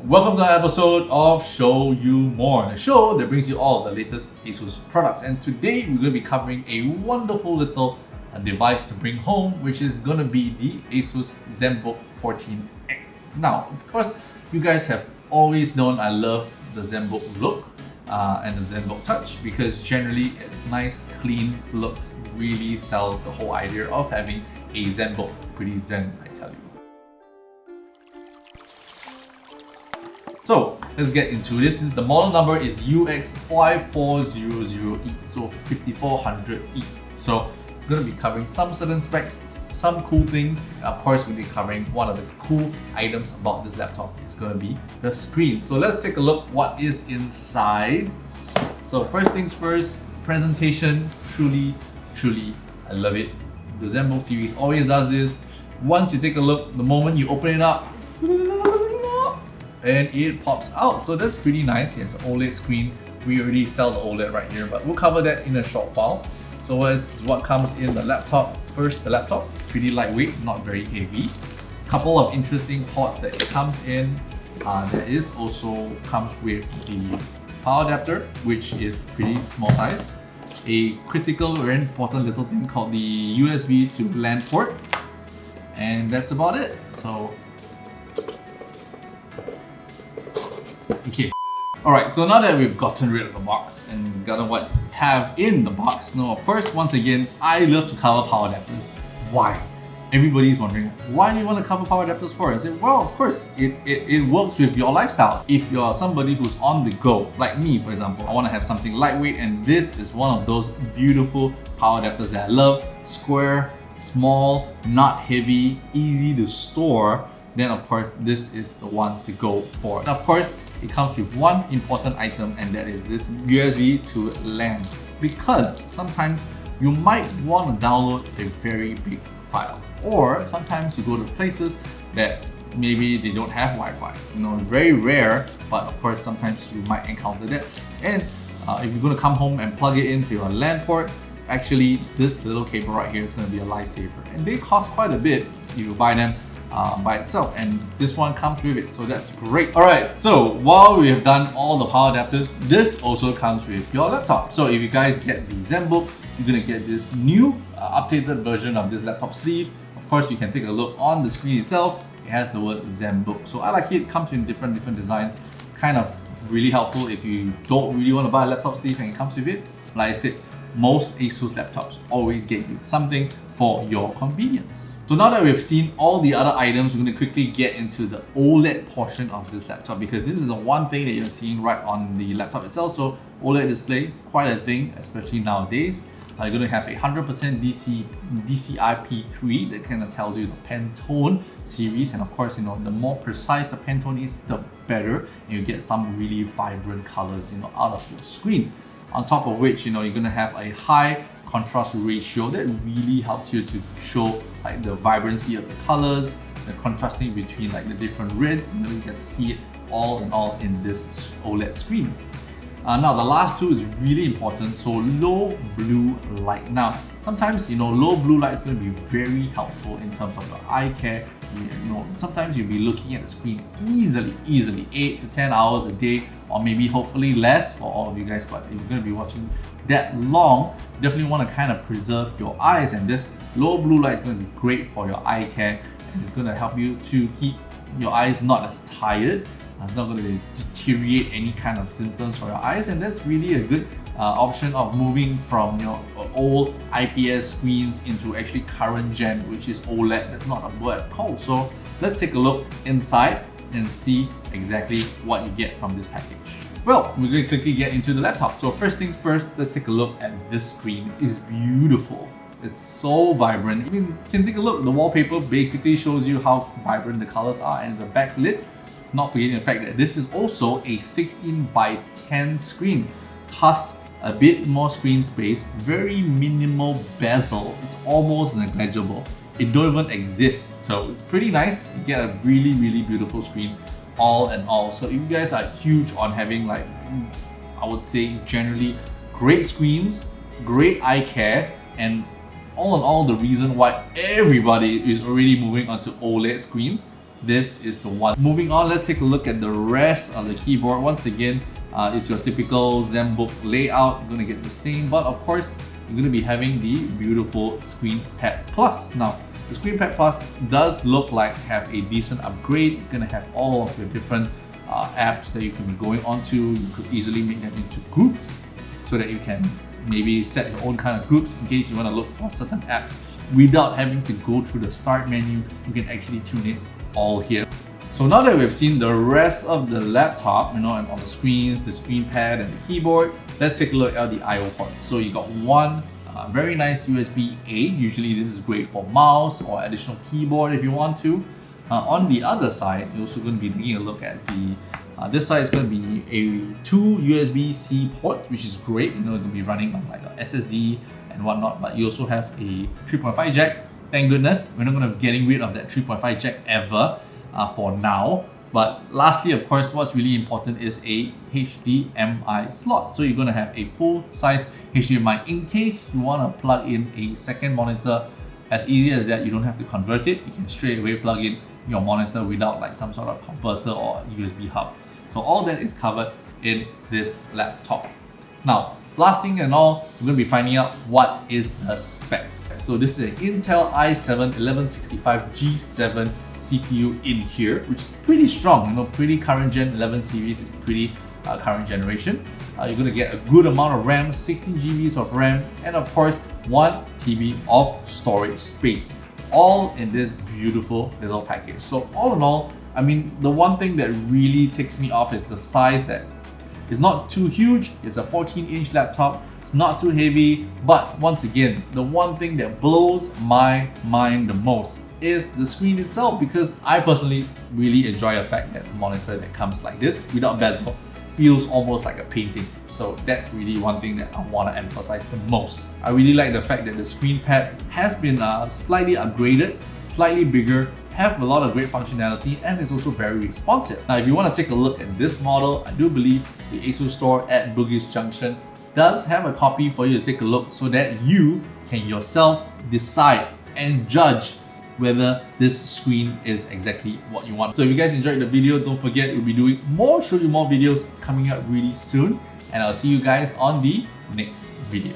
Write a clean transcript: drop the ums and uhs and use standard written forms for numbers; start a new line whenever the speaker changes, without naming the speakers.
Welcome to an episode of Show You More, the show that brings you all of the latest ASUS products. And today we're going to be covering a wonderful little device to bring home, which is going to be the ASUS Zenbook 14X. Now, of course, you guys have always known I love the Zenbook look and the Zenbook touch, because generally it's nice, clean looks, really sells the whole idea of having a Zenbook. Pretty zen, I tell you. So let's get into this. The model number is UX5400E, so 5400E. So it's going to be covering some certain specs, some cool things. Of course, we'll be covering one of the cool items about this laptop. It's going to be the screen. So let's take a look what is inside. So first things first, presentation. Truly, I love it. The Zenbook series always does this. Once you take a look, the moment you open it up, and it pops out. So that's pretty nice. It's an OLED screen. We already sell the OLED right here, but we'll cover that in a short while. So this is what comes in the laptop. First, the laptop, pretty lightweight, not very heavy. Couple of interesting ports that it comes in. There is also comes with the power adapter, which is pretty small size. A critical, very important little thing called the USB to LAN port. And that's about it. So okay. Alright, so now that we've gotten rid of the box and gotten what we have in the box, now of course, once again, I love to cover power adapters. Why? Everybody's wondering, why do you want to cover power adapters for? I said, well, of course, it works with your lifestyle. If you're somebody who's on the go, like me, for example, I want to have something lightweight, and this is one of those beautiful power adapters that I love. Square, small, not heavy, easy to store. Then of course, this is the one to go for. And of course, it comes with one important item, and that is this USB to LAN. Because sometimes you might want to download a very big file, or sometimes you go to places that maybe they don't have Wi-Fi. You know, very rare, but of course, sometimes you might encounter that. And if you're going to come home and plug it into your LAN port, actually, this little cable right here is going to be a lifesaver. And they cost quite a bit if you buy them by itself, and this one comes with it, so that's great. Alright, so while we have done all the power adapters, this also comes with your laptop. So if you guys get the Zenbook, you're gonna get this new updated version of this laptop sleeve. Of course, you can take a look on the screen itself. It has the word Zenbook, so I like it. It comes in different designs. Kind of really helpful if you don't really want to buy a laptop sleeve and it comes with it. Like I said, most ASUS laptops always get you something for your convenience. So now that we've seen all the other items, we're going to quickly get into the OLED portion of this laptop, because this is the one thing that you're seeing right on the laptop itself. So OLED display, quite a thing, especially nowadays. You're going to have a 100% DCI-P3 that kind of tells you the Pantone series, and of course, you know, the more precise the Pantone is, the better, and you get some really vibrant colors, you know, out of your screen. On top of which, you know, you're going to have a high contrast ratio that really helps you to show like the vibrancy of the colors, the contrasting between like the different reds. You know, you get to see it all in all in this OLED screen. Now the last two is really important. So low blue light. Now sometimes, you know, low blue light is going to be very helpful in terms of your eye care. You know, sometimes you'll be looking at the screen easily 8 to 10 hours a day, or maybe hopefully less for all of you guys. But if you're going to be watching that long, definitely want to kind of preserve your eyes, and this low blue light is going to be great for your eye care, and it's going to help you to keep your eyes not as tired. It's not going to deteriorate any kind of symptoms for your eyes, and that's really a good option of moving from your old IPS screens into actually current gen, which is OLED. That's not a word called. So let's take a look inside and see exactly what you get from this package. Well, we're going to quickly get into the laptop. So first things first, let's take a look at this screen. It's beautiful. It's so vibrant. I mean, you can take a look. The wallpaper basically shows you how vibrant the colors are, and it's a backlit. Not forgetting the fact that this is also a 16:10 screen, thus a bit more screen space, very minimal bezel. It's almost negligible. It don't even exist. So it's pretty nice. You get a really beautiful screen all in all. So if you guys are huge on having, like, I would say generally great screens, great eye care, and all in all the reason why everybody is already moving onto OLED screens, this is the one. Moving on, let's take a look at the rest of the keyboard. Once again, it's your typical Zenbook layout. You're gonna get the same, but of course, you're gonna be having the beautiful ScreenPad Plus. Now, the ScreenPad Plus does look like have a decent upgrade. You're gonna have all of your different apps that you can be going onto. You could easily make them into groups so that you can maybe set your own kind of groups in case you want to look for certain apps without having to go through the start menu. You can actually tune it all here. So now that we've seen the rest of the laptop, and on the screens, the screen pad and the keyboard, let's take a look at the I/O ports. So you got one very nice USB-A. Usually this is great for mouse or additional keyboard if you want to. On the other side, you're also going to be taking a look at the this side is going to be two USB-C ports, which is great. It's going to be running on like a SSD and whatnot. But you also have a 3.5 jack. Thank goodness, we're not going to be getting rid of that 3.5 jack ever for now. But lastly, of course, what's really important is a HDMI slot. So you're going to have a full-size HDMI in case you want to plug in a second monitor. As easy as that, you don't have to convert it. You can straight away plug in your monitor without like some sort of converter or USB hub. So all that is covered in this laptop. Now, last thing and all, we're going to be finding out what is the specs. So this is an Intel i7-1165G7 CPU in here, which is pretty strong, pretty current gen 11 series is pretty current generation. You're going to get a good amount of RAM, 16 GBs of RAM, and of course 1 TB of storage space, all in this beautiful little package. So all in all, I mean, the one thing that really takes me off is the size that is not too huge. It's a 14-inch laptop. It's not too heavy, but once again, the one thing that blows my mind the most is the screen itself, because I personally really enjoy the fact that the monitor that comes like this without bezel feels almost like a painting. So that's really one thing that I want to emphasize the most. I really like the fact that the screen pad has been slightly upgraded, slightly bigger, have a lot of great functionality, and is also very responsive. Now, if you want to take a look at this model, I do believe the ASUS store at Bugis Junction does have a copy for you to take a look so that you can yourself decide and judge whether this screen is exactly what you want. So if you guys enjoyed the video, don't forget we'll be doing show you more videos coming up really soon, and I'll see you guys on the next video.